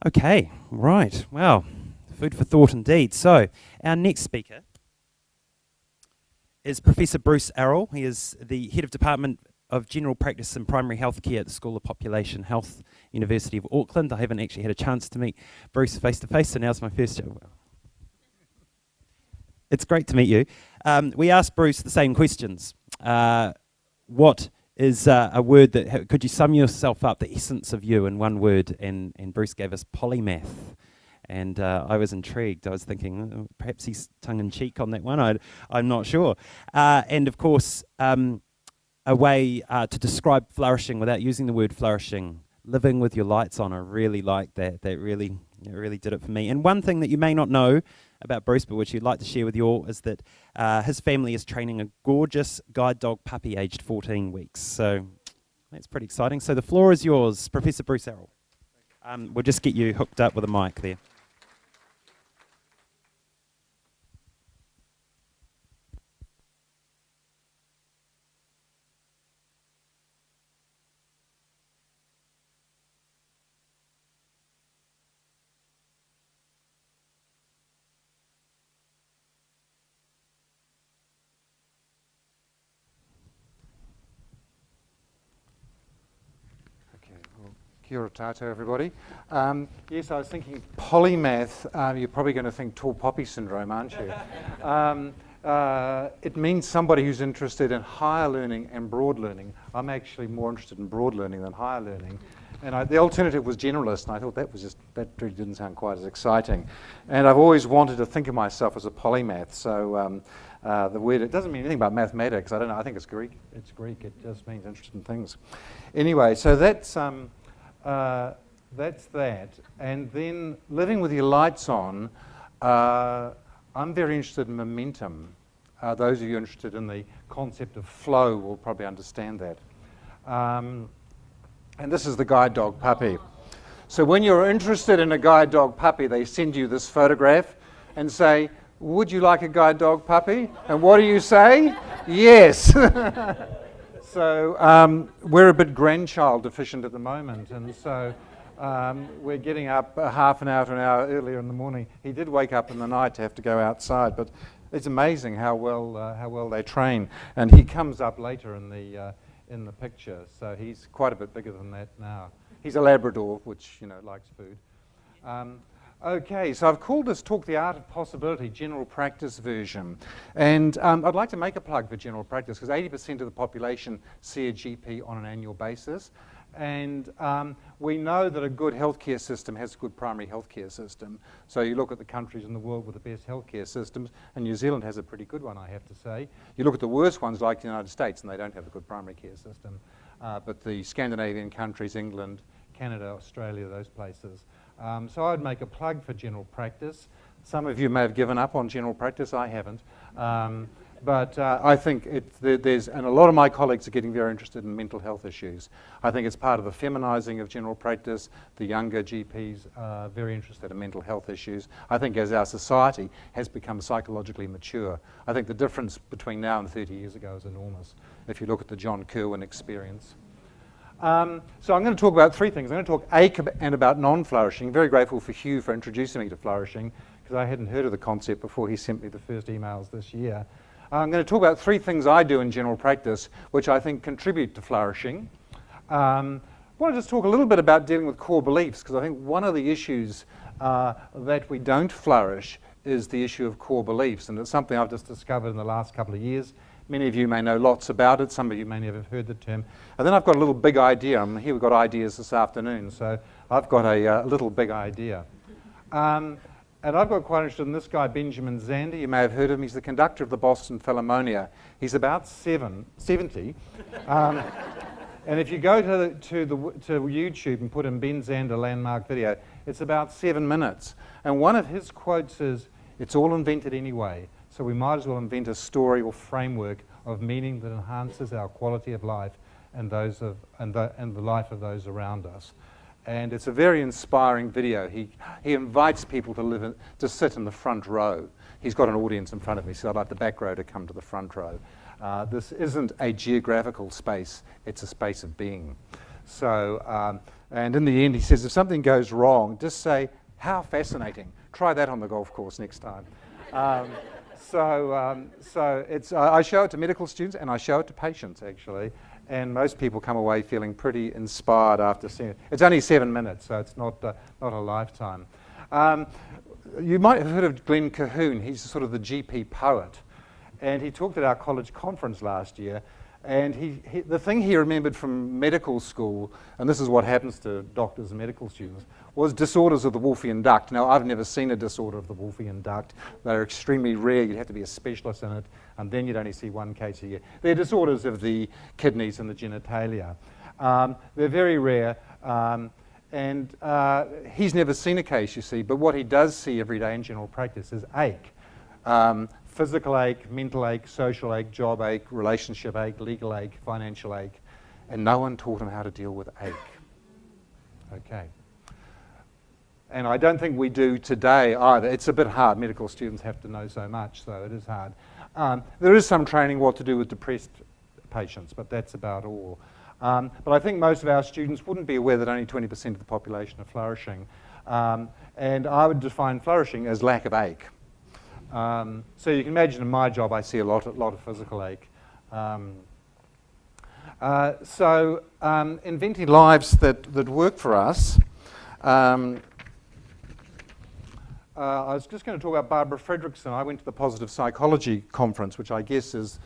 Okay, right. Well, food for thought indeed. So, our next speaker is Professor Bruce Arroll. He is the Head of Department of General Practice and Primary Health Care at the School of Population Health, University of Auckland. I haven't actually had a chance to meet Bruce face to face, so now's my first show. It's great to meet you. We asked Bruce the same questions. What is a word that, could you sum yourself up, the essence of you in one word? And Bruce gave us polymath. And I was intrigued. I was thinking, perhaps he's tongue-in-cheek on that one. I'm not sure. And of course, a way to describe flourishing without using the word flourishing, living with your lights on. I really liked that. It really did it for me. And one thing that you may not know about Bruce, but which you'd like to share with you all, is that his family is training a gorgeous guide dog puppy aged 14 weeks. So that's pretty exciting. So the floor is yours, Professor Bruce Arroll. We'll just get you hooked up with a mic there. Kia ora tātou, everybody. Yes, I was thinking polymath. You're probably going to think tall poppy syndrome, aren't you? It means somebody who's interested in higher learning and broad learning. I'm actually more interested in broad learning than higher learning. And the alternative was generalist, and I thought that really didn't sound quite as exciting. And I've always wanted to think of myself as a polymath. So the word, it doesn't mean anything about mathematics. I don't know. I think it's Greek. It's Greek. It just means interested in things. Anyway, so that's that. And then living with your lights on, I'm very interested in momentum. Those of you interested in the concept of flow will probably understand that. And this is the guide dog puppy. So when you're interested in a guide dog puppy, they send you this photograph and say, would you like a guide dog puppy? And what do you say? Yes. So we're a bit grandchild deficient at the moment, and so we're getting up half an hour to an hour earlier in the morning. He did wake up in the night to have to go outside, but it's amazing how well they train. And he comes up later in the picture, so he's quite a bit bigger than that now. He's a Labrador, which likes food. Okay, so I've called this talk The Art of Possibility, General Practice version. And I'd like to make a plug for general practice because 80% of the population see a GP on an annual basis. And we know that a good healthcare system has a good primary healthcare system. So you look at the countries in the world with the best healthcare systems, and New Zealand has a pretty good one, I have to say. You look at the worst ones like the United States, and they don't have a good primary care system. But the Scandinavian countries, England, Canada, Australia, those places. So I would make a plug for general practice. Some of you may have given up on general practice. I haven't. But I think and a lot of my colleagues are getting very interested in mental health issues. I think it's part of the feminizing of general practice. The younger GPs are very interested in mental health issues. I think as our society has become psychologically mature, I think the difference between now and 30 years ago is enormous, if you look at the John Kirwan experience. So I'm going to talk about three things. I'm going to talk about non-flourishing. Very grateful for Hugh for introducing me to flourishing, because I hadn't heard of the concept before he sent me the first emails this year. I'm going to talk about three things I do in general practice, which I think contribute to flourishing. I want to just talk a little bit about dealing with core beliefs, because I think one of the issues that we don't flourish is the issue of core beliefs, and it's something I've just discovered in the last couple of years. Many of you may know lots about it. Some of you may never have heard the term. And then I've got a little big idea. Here we've got ideas this afternoon, so I've got a little big idea. And I've got quite interested in this guy, Benjamin Zander. You may have heard of him. He's the conductor of the Boston Philharmonia. He's about 70. And if you go to YouTube and put in Ben Zander landmark video, it's about 7 minutes. And one of his quotes is, "It's all invented anyway. So we might as well invent a story or framework of meaning that enhances our quality of life and the life of those around us." And it's a very inspiring video. He invites people to sit in the front row. He's got an audience in front of me, so I'd like the back row to come to the front row. This isn't a geographical space, it's a space of being. So And in the end, he says, if something goes wrong, just say, how fascinating. Try that on the golf course next time. So I show it to medical students and I show it to patients, actually. And most people come away feeling pretty inspired after seeing it. It's only 7 minutes, so it's not a lifetime. You might have heard of Glenn Cahoon. He's sort of the GP poet. And he talked at our college conference last year. And the thing he remembered from medical school, and this is what happens to doctors and medical students, was disorders of the Wolffian duct. Now, I've never seen a disorder of the Wolffian duct. They're extremely rare. You'd have to be a specialist in it, and then you'd only see one case a year. They're disorders of the kidneys and the genitalia. They're very rare, and he's never seen a case, you see, but what he does see every day in general practice is ache. Physical ache, mental ache, social ache, job ache, relationship ache, legal ache, financial ache, and no one taught him how to deal with ache. Okay. And I don't think we do today either. It's a bit hard. Medical students have to know so much, so it is hard. There is some training what to do with depressed patients, but that's about all. But I think most of our students wouldn't be aware that only 20% of the population are flourishing. And I would define flourishing as lack of ache. So you can imagine in my job I see a lot of physical ache. Inventing lives that work for us. I was just going to talk about Barbara Fredrickson. I went to the Positive Psychology Conference, which I guess is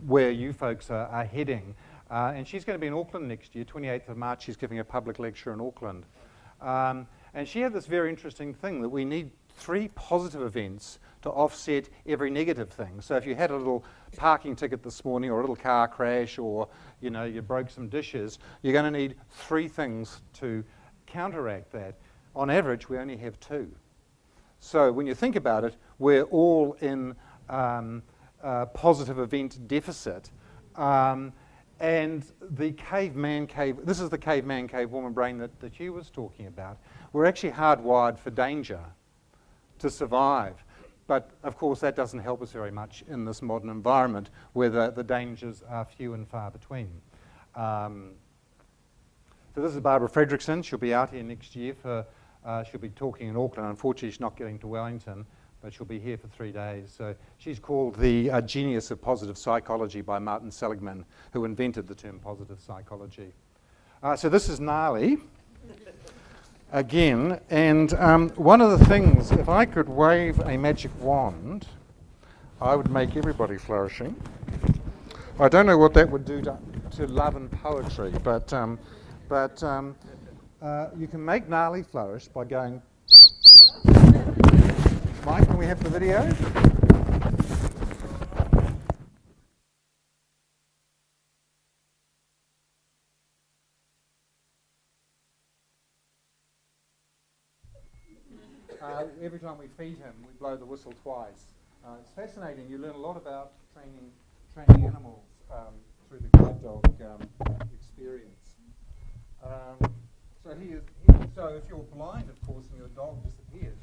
where you folks are heading. And she's going to be in Auckland next year, 28th of March. She's giving a public lecture in Auckland. And she had this very interesting thing that we need 3 positive events to offset every negative thing. So if you had a little parking ticket this morning or a little car crash or you broke some dishes, you're going to need 3 things to counteract that. On average, we only have 2. So when you think about it, we're all in positive event deficit. And the caveman cave, this is the caveman cavewoman brain that Hugh was talking about. We're actually hardwired for danger to survive. But of course that doesn't help us very much in this modern environment where the dangers are few and far between. So this is Barbara Fredrickson. She'll be out here next year she'll be talking in Auckland. Unfortunately, she's not getting to Wellington, but she'll be here for 3 days. So she's called the genius of positive psychology by Martin Seligman, who invented the term positive psychology. So this is gnarly, again. And one of the things, if I could wave a magic wand, I would make everybody flourishing. I don't know what that would do to love and poetry, but you can make gnarly flourish by going... Mike, can we have the video? Every time we feed him, we blow the whistle twice. It's fascinating. You learn a lot about training animals through the guide dog experience. So if you're blind, of course, and your dog disappears,